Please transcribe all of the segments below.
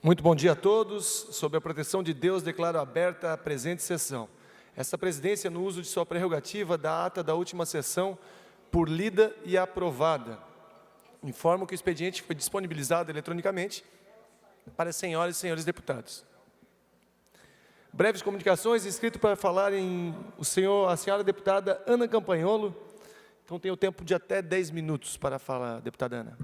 Muito bom dia a todos. Sob a proteção de Deus, declaro aberta a presente sessão. Essa presidência, no uso de sua prerrogativa, dá ata da última sessão por lida e aprovada. Informo que o expediente foi disponibilizado eletronicamente para as senhoras e senhores deputados. Breves comunicações, inscrito para falar a senhora deputada Ana Campanholo. Então, tenho tempo de até 10 minutos para falar, deputada Ana.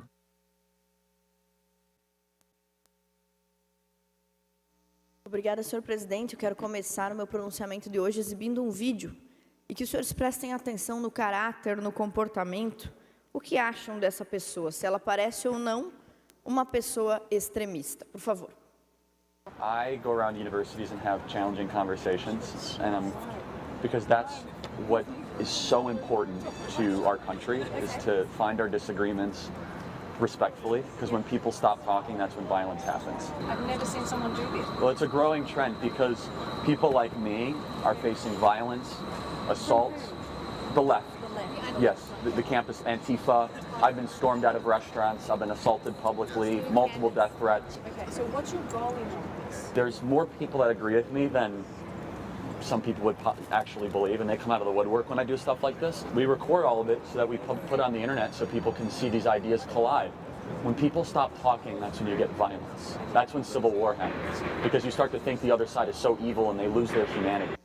Obrigada, senhor presidente. Eu quero começar o meu pronunciamento de hoje exibindo um vídeo e que os senhores prestem atenção no caráter, no comportamento, o que acham dessa pessoa, se ela parece ou não uma pessoa extremista. Por favor. I go around universities and have challenging conversations, and because that's what is so important to our country, is to find our disagreements respectfully, because when people stop talking, that's when violence happens. I've never seen someone do this. Well, it's a growing trend because people like me are facing violence, assaults, the left. Yes, the campus Antifa. I've been stormed out of restaurants. I've been assaulted publicly, multiple death threats. Okay, so what's your goal in all this? There's more people that agree with me than some people would actually believe, and they come out of the woodwork when I do stuff like this. We record all of it so that we put it on the internet so people can see these ideas collide. When people stop talking, that's when you get violence. That's when civil war happens, because you start to think the other side is so evil and they lose their humanity.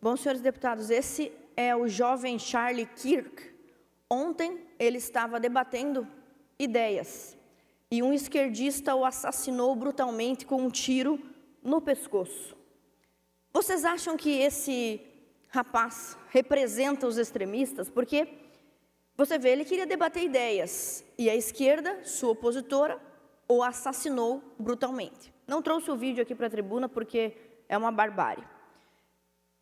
Bom, senhores deputados, esse é o jovem Charlie Kirk. Ontem ele estava debatendo ideias e um esquerdista o assassinou brutalmente com um tiro no pescoço. Vocês acham que esse rapaz representa os extremistas? Porque você vê, ele queria debater ideias e a esquerda, sua opositora, o assassinou brutalmente. Não trouxe o vídeo aqui para a tribuna porque é uma barbárie.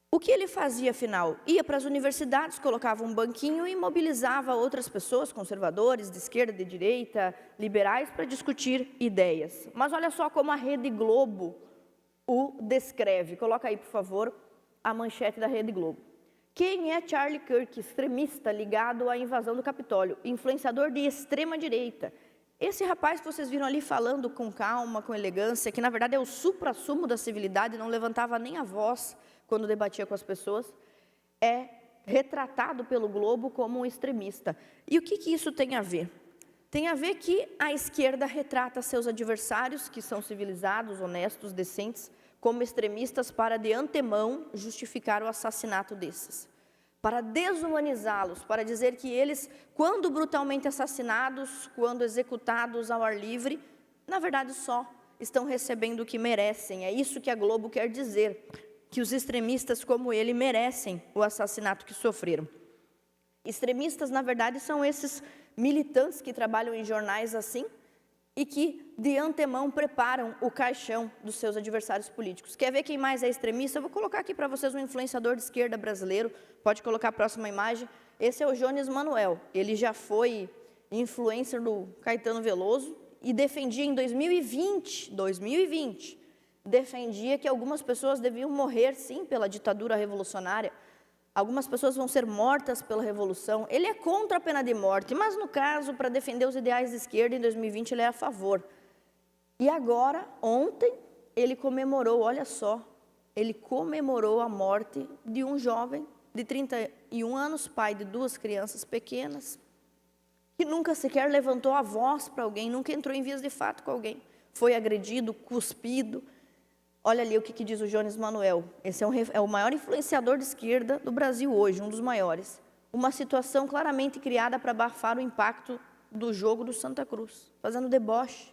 O que ele fazia, afinal? Ia para as universidades, colocava um banquinho e mobilizava outras pessoas, conservadores, de esquerda, de direita, liberais, para discutir ideias. Mas olha só como a Rede Globo o descreve. Coloca aí, por favor, a manchete da Rede Globo. Quem é Charlie Kirk, extremista ligado à invasão do Capitólio? Influenciador de extrema direita. Esse rapaz que vocês viram ali falando com calma, com elegância, que na verdade é o suprassumo da civilidade, não levantava nem a voz quando debatia com as pessoas, é retratado pelo Globo como um extremista. E o que isso tem a ver? Tem a ver que a esquerda retrata seus adversários, que são civilizados, honestos, decentes, como extremistas para de antemão justificar o assassinato desses. Para desumanizá-los, para dizer que eles, quando brutalmente assassinados, quando executados ao ar livre, na verdade só estão recebendo o que merecem. É isso que a Globo quer dizer, que os extremistas como ele merecem o assassinato que sofreram. Extremistas, na verdade, são esses militantes que trabalham em jornais assim e que, de antemão, preparam o caixão dos seus adversários políticos. Quer ver quem mais é extremista? Eu vou colocar aqui para vocês um influenciador de esquerda brasileiro. Pode colocar a próxima imagem. Esse é o Jones Manuel. Ele já foi influencer do Caetano Veloso e defendia em 2020, defendia que algumas pessoas deviam morrer, sim, pela ditadura revolucionária. Algumas pessoas vão ser mortas pela revolução. Ele é contra a pena de morte, mas no caso, para defender os ideais de esquerda, em 2020 ele é a favor. E agora, ontem, ele comemorou, olha só, ele comemorou a morte de um jovem de 31 anos, pai de 2 crianças pequenas, que nunca sequer levantou a voz para alguém, nunca entrou em vias de fato com alguém. Foi agredido, cuspido. Olha ali o que diz o Jones Manuel. Esse é o maior influenciador de esquerda do Brasil hoje, um dos maiores. Uma situação claramente criada para abafar o impacto do jogo do Santa Cruz, fazendo deboche.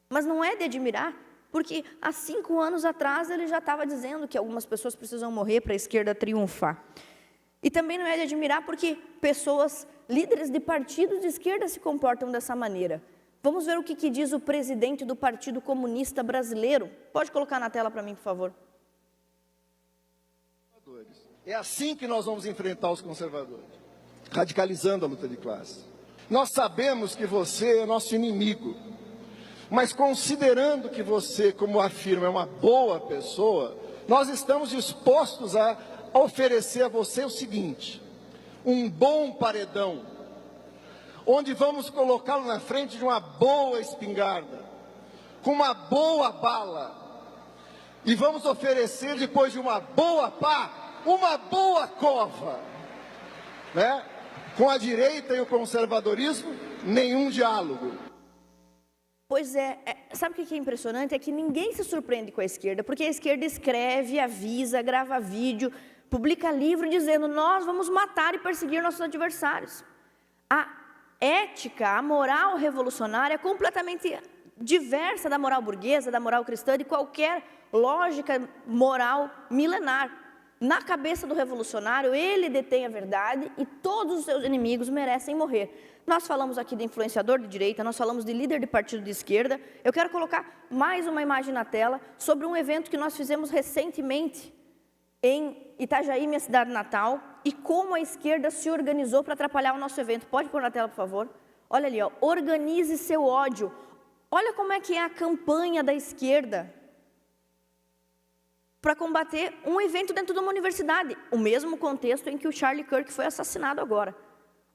Mas não é de admirar, porque há 5 anos atrás ele já estava dizendo que algumas pessoas precisam morrer para a esquerda triunfar. E também não é de admirar porque pessoas, líderes de partidos de esquerda se comportam dessa maneira. Vamos ver o que diz o presidente do Partido Comunista Brasileiro. Pode colocar na tela para mim, por favor. É assim que nós vamos enfrentar os conservadores, radicalizando a luta de classe. Nós sabemos que você é nosso inimigo, mas considerando que você, como afirma, é uma boa pessoa, nós estamos dispostos a oferecer a você o seguinte: um bom paredão, onde vamos colocá-lo na frente de uma boa espingarda, com uma boa bala. E vamos oferecer, depois de uma boa pá, uma boa cova. Né? Com a direita e o conservadorismo, nenhum diálogo. Pois sabe o que é impressionante? É que ninguém se surpreende com a esquerda, porque a esquerda escreve, avisa, grava vídeo, publica livro dizendo: nós vamos matar e perseguir nossos adversários. A ética, a moral revolucionária é completamente diversa da moral burguesa, da moral cristã, de qualquer lógica moral milenar. Na cabeça do revolucionário, ele detém a verdade e todos os seus inimigos merecem morrer. Nós falamos aqui de influenciador de direita, nós falamos de líder de partido de esquerda. Eu quero colocar mais uma imagem na tela sobre um evento que nós fizemos recentemente em Itajaí, minha cidade natal, e como a esquerda se organizou para atrapalhar o nosso evento. Pode pôr na tela, por favor? Olha ali, ó, organize seu ódio. Olha como é que é a campanha da esquerda para combater um evento dentro de uma universidade. O mesmo contexto em que o Charlie Kirk foi assassinado agora.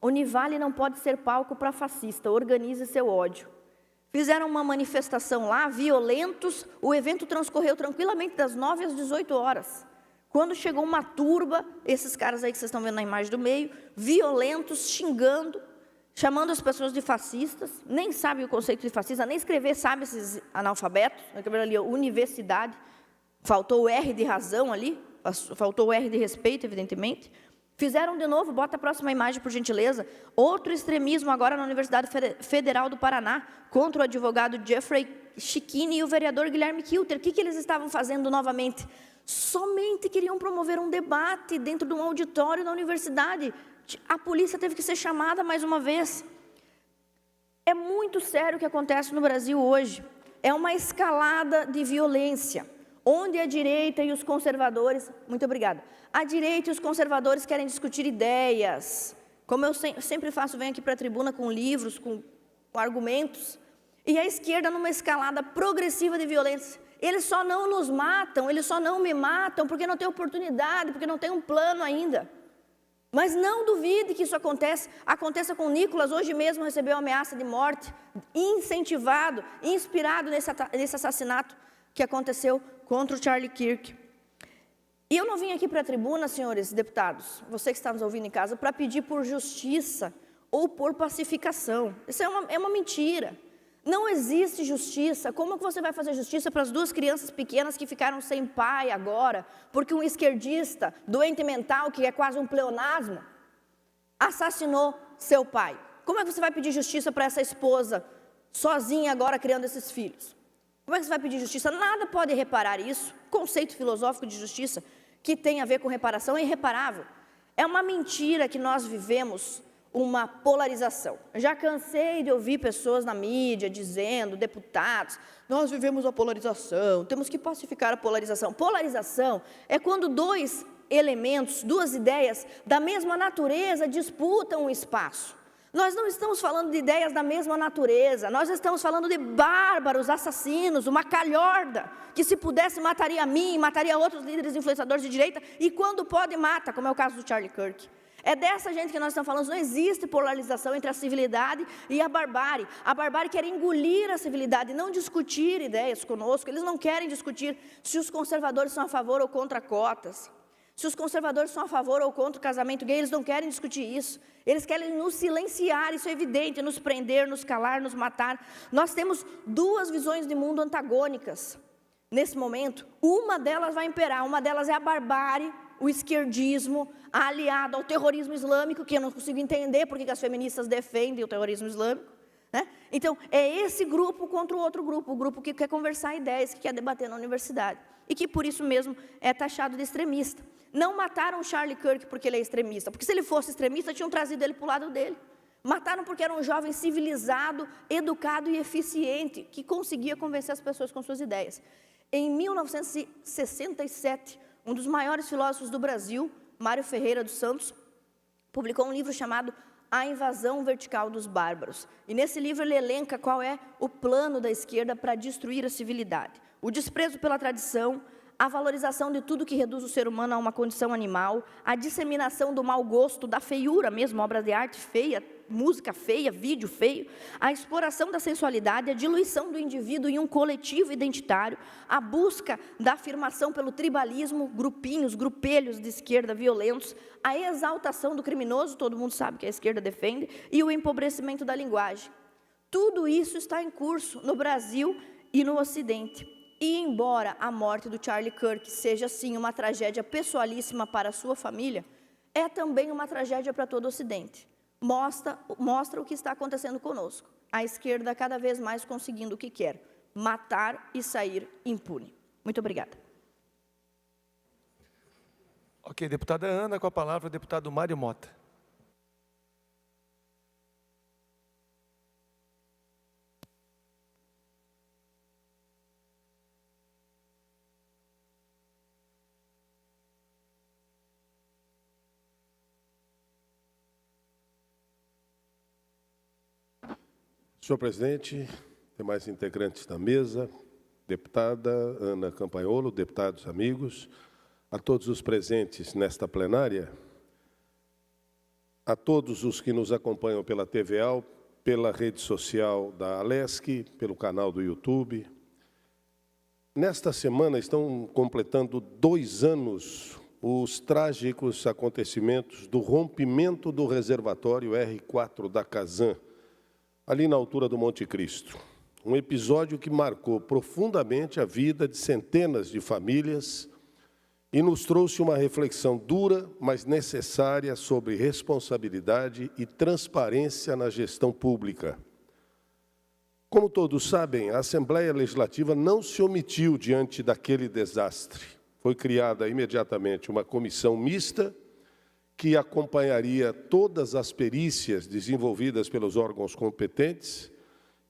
Univale não pode ser palco para fascista, organize seu ódio. Fizeram uma manifestação lá, violentos, o evento transcorreu tranquilamente das 9 às 18 horas. Quando chegou uma turba, esses caras aí que vocês estão vendo na imagem do meio, violentos, xingando, chamando as pessoas de fascistas, nem sabem o conceito de fascista, nem escrever sabe esses analfabetos, ali, universidade, faltou o R de razão ali, faltou o R de respeito, evidentemente. Fizeram de novo, bota a próxima imagem, por gentileza, outro extremismo agora na Universidade Federal do Paraná, contra o advogado Jeffrey Schickini e o vereador Guilherme Kilter. O que eles estavam fazendo novamente? Somente queriam promover um debate dentro de um auditório da universidade. A polícia teve que ser chamada mais uma vez. É muito sério o que acontece no Brasil hoje. É uma escalada de violência, onde a direita e os conservadores, muito obrigada, a direita e os conservadores querem discutir ideias, como eu sempre faço, venho aqui para a tribuna com livros, com argumentos, e a esquerda numa escalada progressiva de violência. Eles só não nos matam, eles só não me matam, porque não tem oportunidade, porque não tem um plano ainda. Mas não duvide que isso aconteça com Nicolas, hoje mesmo recebeu ameaça de morte, incentivado, inspirado nesse assassinato que aconteceu contra o Charlie Kirk. E eu não vim aqui para a tribuna, senhores deputados, você que está nos ouvindo em casa, para pedir por justiça ou por pacificação. Isso é uma mentira. Não existe justiça. Como que você vai fazer justiça para as 2 crianças pequenas que ficaram sem pai agora, porque um esquerdista, doente mental, que é quase um pleonasmo, assassinou seu pai? Como é que você vai pedir justiça para essa esposa, sozinha agora criando esses filhos? Como é que você vai pedir justiça? Nada pode reparar isso. O conceito filosófico de justiça, que tem a ver com reparação, é irreparável. É uma mentira que nós vivemos uma polarização. Eu já cansei de ouvir pessoas na mídia dizendo, deputados, nós vivemos a polarização, temos que pacificar a polarização. Polarização é quando 2 elementos, 2 ideias da mesma natureza disputam o espaço. Nós não estamos falando de ideias da mesma natureza, nós estamos falando de bárbaros, assassinos, uma calhorda, que se pudesse mataria a mim, mataria outros líderes influenciadores de direita, e quando pode mata, como é o caso do Charlie Kirk. É dessa gente que nós estamos falando. Não existe polarização entre a civilidade e a barbárie. A barbárie quer engolir a civilidade, não discutir ideias conosco. Eles não querem discutir se os conservadores são a favor ou contra cotas. Se os conservadores são a favor ou contra o casamento gay, eles não querem discutir isso. Eles querem nos silenciar, isso é evidente, nos prender, nos calar, nos matar. Nós temos 2 visões de mundo antagônicas nesse momento. Uma delas vai imperar, uma delas é a barbárie, o esquerdismo, aliado ao terrorismo islâmico, que eu não consigo entender porque as feministas defendem o terrorismo islâmico. Né? Então, é esse grupo contra o outro grupo, o grupo que quer conversar ideias, que quer debater na universidade. E que, por isso mesmo, é taxado de extremista. Não mataram Charlie Kirk porque ele é extremista, porque se ele fosse extremista, tinham trazido ele para o lado dele. Mataram porque era um jovem civilizado, educado e eficiente, que conseguia convencer as pessoas com suas ideias. Em 1967, um dos maiores filósofos do Brasil, Mário Ferreira dos Santos, publicou um livro chamado A Invasão Vertical dos Bárbaros. E nesse livro ele elenca qual é o plano da esquerda para destruir a civilidade. O desprezo pela tradição, a valorização de tudo que reduz o ser humano a uma condição animal, a disseminação do mau gosto, da feiura mesmo, obra de arte feia, música feia, vídeo feio, a exploração da sensualidade, a diluição do indivíduo em um coletivo identitário, a busca da afirmação pelo tribalismo, grupinhos, grupelhos de esquerda violentos, a exaltação do criminoso, todo mundo sabe que a esquerda defende, e o empobrecimento da linguagem. Tudo isso está em curso no Brasil e no Ocidente. E embora a morte do Charlie Kirk seja, sim, uma tragédia pessoalíssima para a sua família, é também uma tragédia para todo o Ocidente. Mostra o que está acontecendo conosco. A esquerda cada vez mais conseguindo o que quer, matar e sair impune. Muito obrigada. Ok, deputada Ana, com a palavra o deputado Mário Mota. Senhor presidente, demais integrantes da mesa, deputada Ana Campanholo, deputados amigos, a todos os presentes nesta plenária, a todos os que nos acompanham pela TVAL, pela rede social da Alesc, pelo canal do YouTube. Nesta semana estão completando 2 anos os trágicos acontecimentos do rompimento do reservatório R4 da Casan, ali na altura do Monte Cristo. Um episódio que marcou profundamente a vida de centenas de famílias e nos trouxe uma reflexão dura, mas necessária, sobre responsabilidade e transparência na gestão pública. Como todos sabem, a Assembleia Legislativa não se omitiu diante daquele desastre. Foi criada imediatamente uma comissão mista que acompanharia todas as perícias desenvolvidas pelos órgãos competentes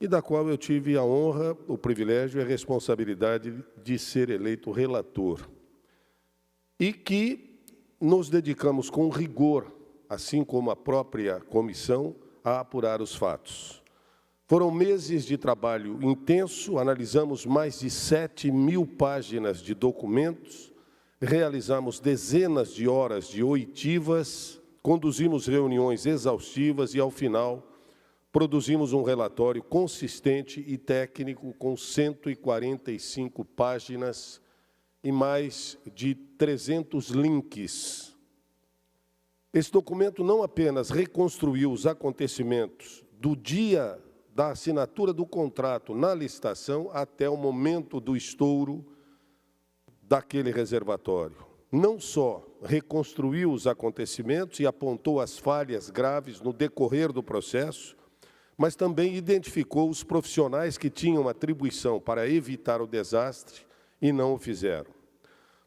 e da qual eu tive a honra, o privilégio e a responsabilidade de ser eleito relator. E que nos dedicamos com rigor, assim como a própria comissão, a apurar os fatos. Foram meses de trabalho intenso, analisamos mais de 7.000 páginas de documentos, realizamos dezenas de horas de oitivas, conduzimos reuniões exaustivas e, ao final, produzimos um relatório consistente e técnico com 145 páginas e mais de 300 links. Esse documento não apenas reconstruiu os acontecimentos do dia da assinatura do contrato na licitação até o momento do estouro daquele reservatório. Não só reconstruiu os acontecimentos e apontou as falhas graves no decorrer do processo, mas também identificou os profissionais que tinham atribuição para evitar o desastre e não o fizeram.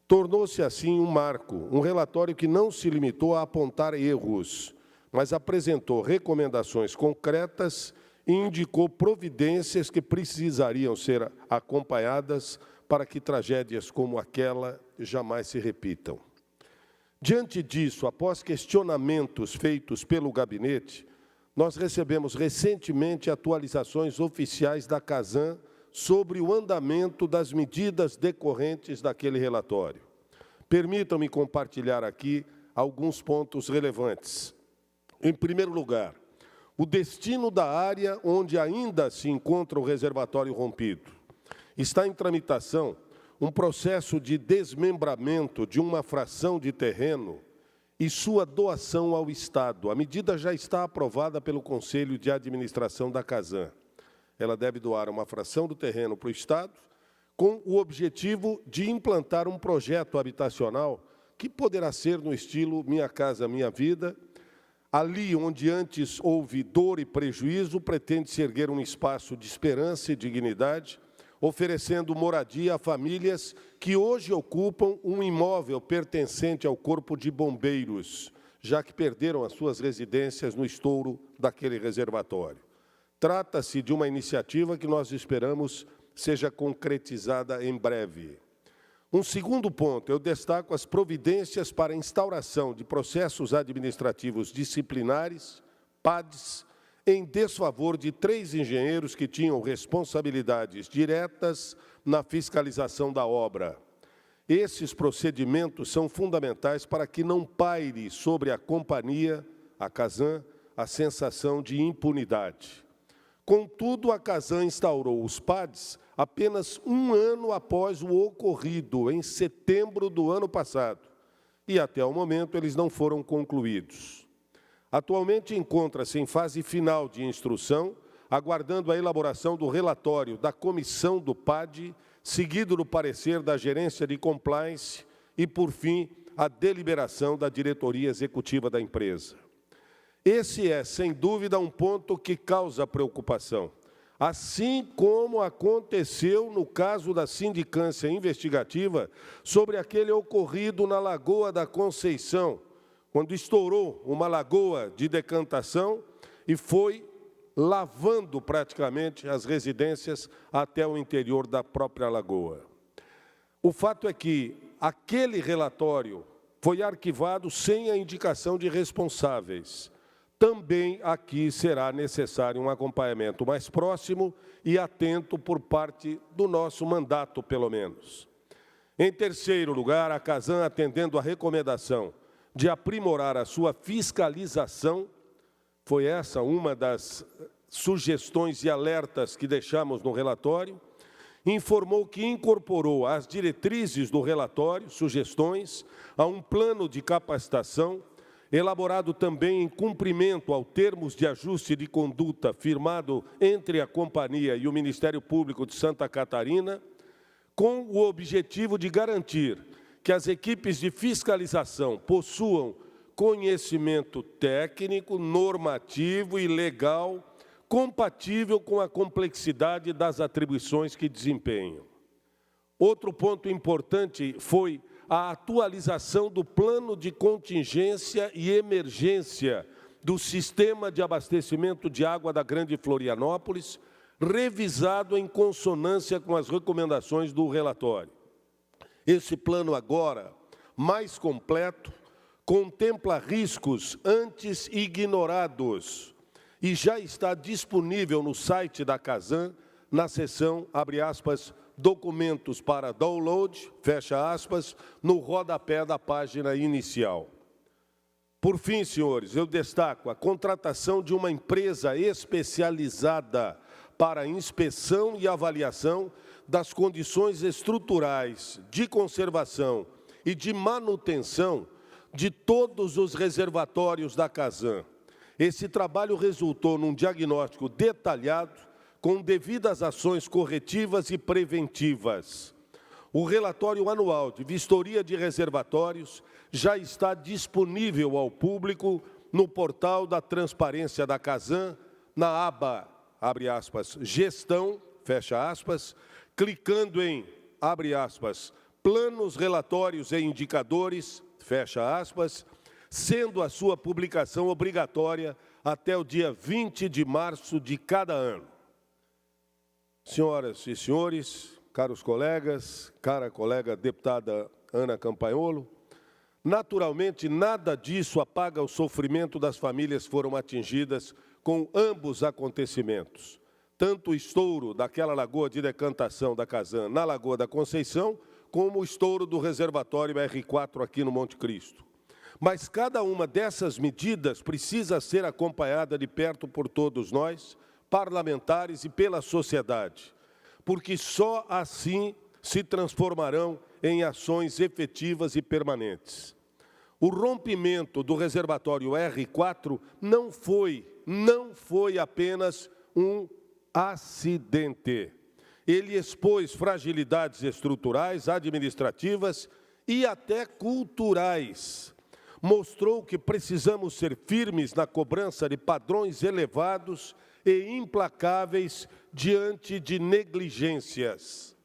Tornou-se, assim, um marco, um relatório que não se limitou a apontar erros, mas apresentou recomendações concretas e indicou providências que precisariam ser acompanhadas para que tragédias como aquela jamais se repitam. Diante disso, após questionamentos feitos pelo gabinete, nós recebemos recentemente atualizações oficiais da Casan sobre o andamento das medidas decorrentes daquele relatório. Permitam-me compartilhar aqui alguns pontos relevantes. Em primeiro lugar, o destino da área onde ainda se encontra o reservatório rompido. Está em tramitação um processo de desmembramento de uma fração de terreno e sua doação ao Estado. A medida já está aprovada pelo Conselho de Administração da Casan. Ela deve doar uma fração do terreno para o Estado, com o objetivo de implantar um projeto habitacional que poderá ser no estilo Minha Casa Minha Vida. Ali onde antes houve dor e prejuízo, pretende-se erguer um espaço de esperança e dignidade, oferecendo moradia a famílias que hoje ocupam um imóvel pertencente ao Corpo de Bombeiros, já que perderam as suas residências no estouro daquele reservatório. Trata-se de uma iniciativa que nós esperamos seja concretizada em breve. Um segundo ponto, eu destaco as providências para a instauração de processos administrativos disciplinares, PADs, em desfavor de 3 engenheiros que tinham responsabilidades diretas na fiscalização da obra. Esses procedimentos são fundamentais para que não paire sobre a companhia, a Casan, a sensação de impunidade. Contudo, a Casan instaurou os PADs apenas um ano após o ocorrido, em setembro do ano passado, e até o momento eles não foram concluídos. Atualmente encontra-se em fase final de instrução, aguardando a elaboração do relatório da comissão do PAD, seguido do parecer da gerência de compliance e, por fim, a deliberação da diretoria executiva da empresa. Esse é, sem dúvida, um ponto que causa preocupação, assim como aconteceu no caso da sindicância investigativa sobre aquele ocorrido na Lagoa da Conceição, quando estourou uma lagoa de decantação e foi lavando praticamente as residências até o interior da própria lagoa. O fato é que aquele relatório foi arquivado sem a indicação de responsáveis. Também aqui será necessário um acompanhamento mais próximo e atento por parte do nosso mandato, pelo menos. Em terceiro lugar, a Casan, atendendo à recomendação de aprimorar a sua fiscalização, foi essa uma das sugestões e alertas que deixamos no relatório, informou que incorporou às diretrizes do relatório sugestões a um plano de capacitação, elaborado também em cumprimento ao termos de ajuste de conduta firmado entre a companhia e o Ministério Público de Santa Catarina, com o objetivo de garantir que as equipes de fiscalização possuam conhecimento técnico, normativo e legal compatível com a complexidade das atribuições que desempenham. Outro ponto importante foi a atualização do plano de contingência e emergência do sistema de abastecimento de água da Grande Florianópolis, revisado em consonância com as recomendações do relatório. Esse plano agora, mais completo, contempla riscos antes ignorados e já está disponível no site da Casan, na seção, abre aspas, documentos para download, fecha aspas, no rodapé da página inicial. Por fim, senhores, eu destaco a contratação de uma empresa especializada para inspeção e avaliação das condições estruturais de conservação e de manutenção de todos os reservatórios da Casan. Esse trabalho resultou num diagnóstico detalhado, com devidas ações corretivas e preventivas. O relatório anual de vistoria de reservatórios já está disponível ao público no portal da Transparência da Casan, na aba, abre aspas, gestão, fecha aspas, clicando em, abre aspas, planos, relatórios e indicadores, fecha aspas, sendo a sua publicação obrigatória até o dia 20 de março de cada ano. Senhoras e senhores, caros colegas, cara colega deputada Ana Campanholo, naturalmente nada disso apaga o sofrimento das famílias que foram atingidas com ambos acontecimentos. Tanto o estouro daquela lagoa de decantação da Casan na Lagoa da Conceição, como o estouro do reservatório R4 aqui no Monte Cristo. Mas cada uma dessas medidas precisa ser acompanhada de perto por todos nós, parlamentares e pela sociedade, porque só assim se transformarão em ações efetivas e permanentes. O rompimento do reservatório R4 não foi apenas um acidente. Ele expôs fragilidades estruturais, administrativas e até culturais. Mostrou que precisamos ser firmes na cobrança de padrões elevados e implacáveis diante de negligências.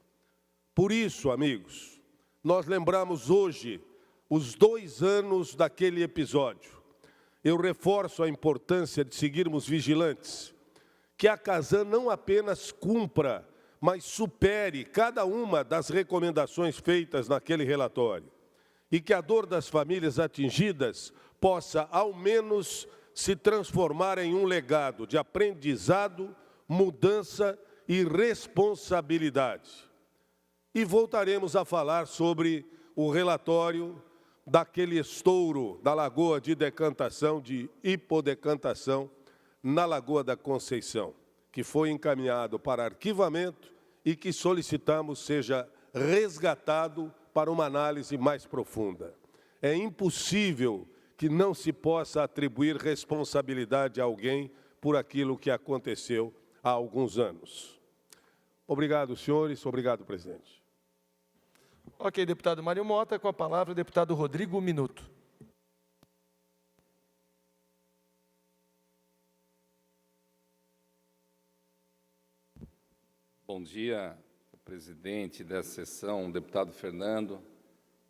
Por isso, amigos, nós lembramos hoje os 2 anos daquele episódio. Eu reforço a importância de seguirmos vigilantes, que a Casan não apenas cumpra, mas supere cada uma das recomendações feitas naquele relatório, e que a dor das famílias atingidas possa, ao menos, se transformar em um legado de aprendizado, mudança e responsabilidade. E voltaremos a falar sobre o relatório daquele estouro da lagoa de decantação, de hipodecantação, na Lagoa da Conceição, que foi encaminhado para arquivamento e que solicitamos seja resgatado para uma análise mais profunda. É impossível que não se possa atribuir responsabilidade a alguém por aquilo que aconteceu há alguns anos. Obrigado, senhores. Obrigado, presidente. Ok, deputado Mário Mota, com a palavra, deputado Rodrigo Minuto. Bom dia, presidente dessa sessão, deputado Fernando.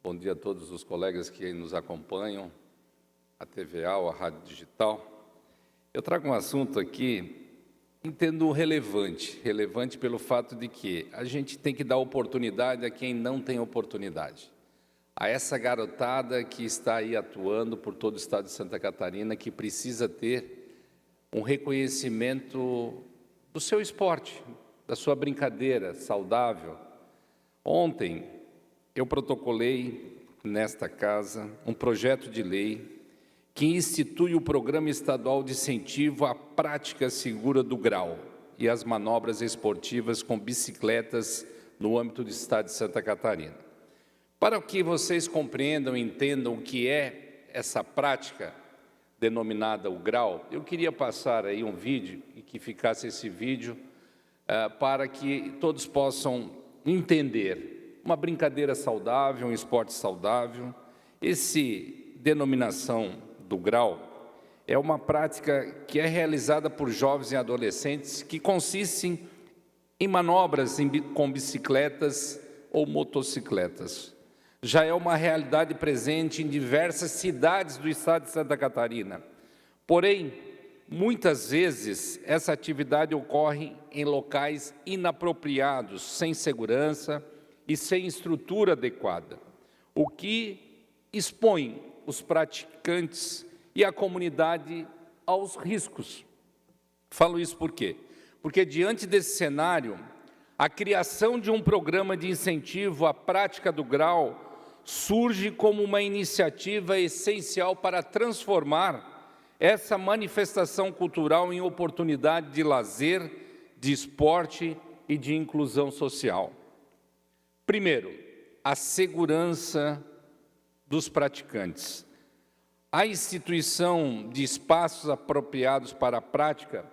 Bom dia a todos os colegas que nos acompanham, a TVA, a Rádio Digital. Eu trago um assunto aqui, entendo relevante pelo fato de que a gente tem que dar oportunidade a quem não tem oportunidade. A essa garotada que está aí atuando por todo o estado de Santa Catarina, que precisa ter um reconhecimento do seu esporte, da sua brincadeira saudável. Ontem, eu protocolei nesta casa um projeto de lei que institui o Programa Estadual de Incentivo à Prática Segura do Grau e às manobras esportivas com bicicletas no âmbito do estado de Santa Catarina. Para que vocês compreendam e entendam o que é essa prática denominada o grau, eu queria passar aí um vídeo e que ficasse esse vídeo para que todos possam entender uma brincadeira saudável, um esporte saudável. Esse denominação do grau é uma prática que é realizada por jovens e adolescentes que consistem em manobras com bicicletas ou motocicletas. Já é uma realidade presente em diversas cidades do estado de Santa Catarina. Porém, muitas vezes essa atividade ocorre em locais inapropriados, sem segurança e sem estrutura adequada, o que expõe os praticantes e a comunidade aos riscos. Falo isso por quê? Porque diante desse cenário, a criação de um programa de incentivo à prática do grau surge como uma iniciativa essencial para transformar essa manifestação cultural em oportunidade de lazer, de esporte e de inclusão social. Primeiro, a segurança dos praticantes. A instituição de espaços apropriados para a prática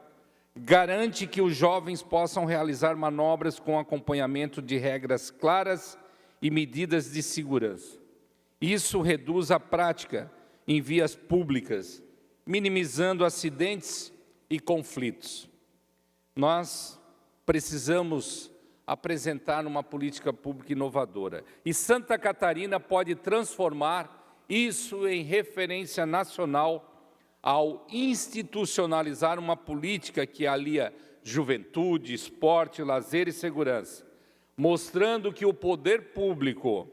garante que os jovens possam realizar manobras com acompanhamento de regras claras e medidas de segurança. Isso reduz a prática em vias públicas, minimizando acidentes e conflitos. Nós precisamos apresentar uma política pública inovadora. E Santa Catarina pode transformar isso em referência nacional ao institucionalizar uma política que alia juventude, esporte, lazer e segurança, mostrando que o poder público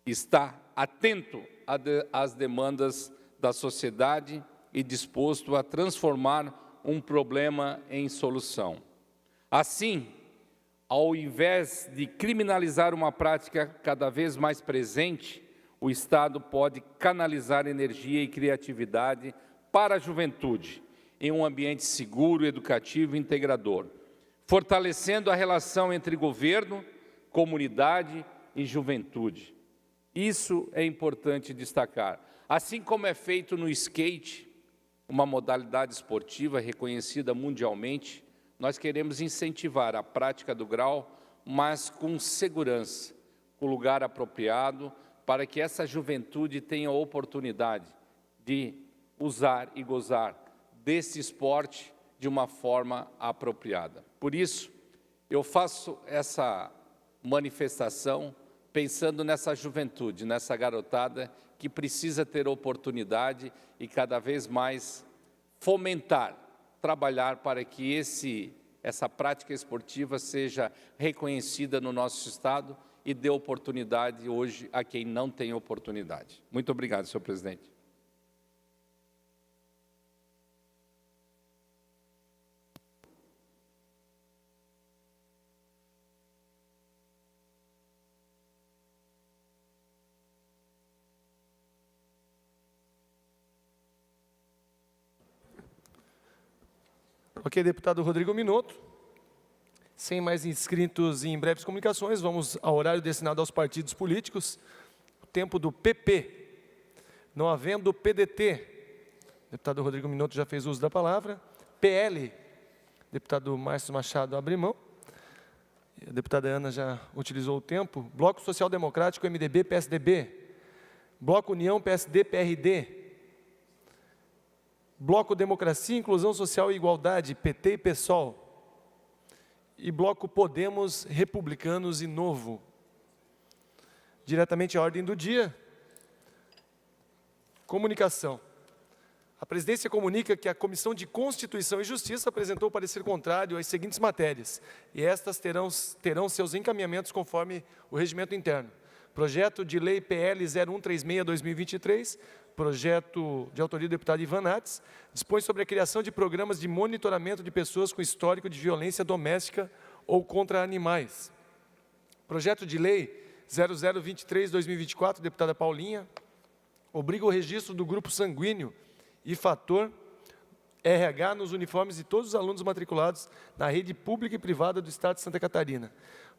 está atento às demandas da sociedade e disposto a transformar um problema em solução. Assim, ao invés de criminalizar uma prática cada vez mais presente, o Estado pode canalizar energia e criatividade para a juventude, em um ambiente seguro, educativo e integrador, fortalecendo a relação entre governo, comunidade e juventude. Isso é importante destacar. Assim como é feito no skate, uma modalidade esportiva reconhecida mundialmente, nós queremos incentivar a prática do grau, mas com segurança, com lugar apropriado, para que essa juventude tenha a oportunidade de usar e gozar desse esporte de uma forma apropriada. Por isso, eu faço essa manifestação pensando nessa juventude, nessa garotada que precisa ter oportunidade e cada vez mais fomentar, trabalhar para que essa prática esportiva seja reconhecida no nosso Estado e dê oportunidade hoje a quem não tem oportunidade. Muito obrigado, senhor presidente. Ok, deputado Rodrigo Minotto. Sem mais inscritos em breves comunicações, vamos ao horário destinado aos partidos políticos. O tempo do PP. Não havendo PDT. O deputado Rodrigo Minotto já fez uso da palavra. PL. Deputado Márcio Machado abre mão. A deputada Ana já utilizou o tempo. Bloco Social Democrático, MDB, PSDB. Bloco União, PSD, PRD. Bloco Democracia, Inclusão Social e Igualdade, PT e PSOL. E Bloco Podemos, Republicanos e Novo. Diretamente à ordem do dia. Comunicação. A presidência comunica que a Comissão de Constituição e Justiça apresentou parecer contrário às seguintes matérias, e estas terão seus encaminhamentos conforme o regimento interno. Projeto de Lei PL 0136/2023, projeto de autoria do deputado Ivan Nats, dispõe sobre a criação de programas de monitoramento de pessoas com histórico de violência doméstica ou contra animais. Projeto de Lei 0023/2024, deputada Paulinha, obriga o registro do grupo sanguíneo e fator RH nos uniformes de todos os alunos matriculados na rede pública e privada do Estado de Santa Catarina.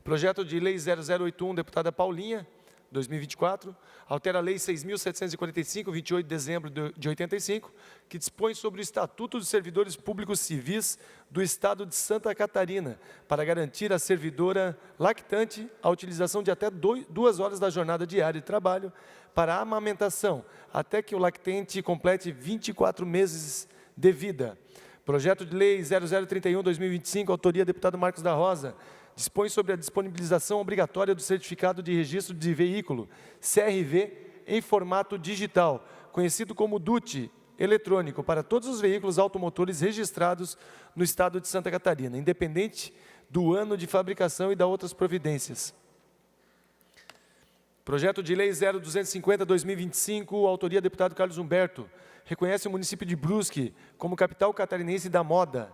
Projeto de Lei 0081, deputada Paulinha, 2024, altera a Lei 6.745, 28 de dezembro de 85, que dispõe sobre o Estatuto dos Servidores Públicos Civis do Estado de Santa Catarina, para garantir à servidora lactante a utilização de até 2 horas da jornada diária de trabalho para a amamentação, até que o lactente complete 24 meses de vida. Projeto de Lei 0031/2025, autoria do deputado Marcos da Rosa, dispõe sobre a disponibilização obrigatória do certificado de registro de veículo, CRV, em formato digital, conhecido como DUT eletrônico, para todos os veículos automotores registrados no Estado de Santa Catarina, independente do ano de fabricação e das outras providências. Projeto de Lei 0250/2025, autoria do deputado Carlos Humberto, reconhece o município de Brusque como capital catarinense da moda.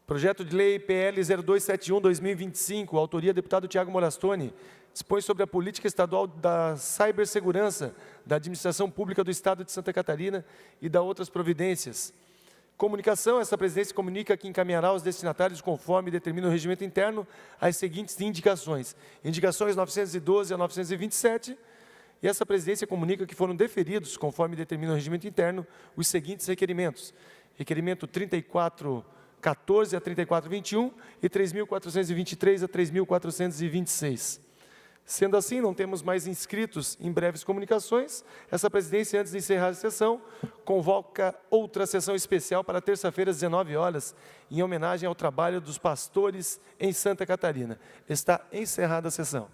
Projeto de Lei PL 0271/2025, autoria do deputado Tiago Morastoni, dispõe sobre a política estadual da cibersegurança da administração pública do Estado de Santa Catarina e da outras providências. Comunicação, essa presidência comunica que encaminhará aos destinatários, conforme determina o regimento interno, as seguintes indicações. Indicações 912 a 927, e essa presidência comunica que foram deferidos, conforme determina o regimento interno, os seguintes requerimentos. Requerimento 3414 a 3421 e 3.423 a 3.426. Sendo assim, não temos mais inscritos em breves comunicações. Essa presidência, antes de encerrar a sessão, convoca outra sessão especial para terça-feira, às 19 horas, em homenagem ao trabalho dos pastores em Santa Catarina. Está encerrada a sessão.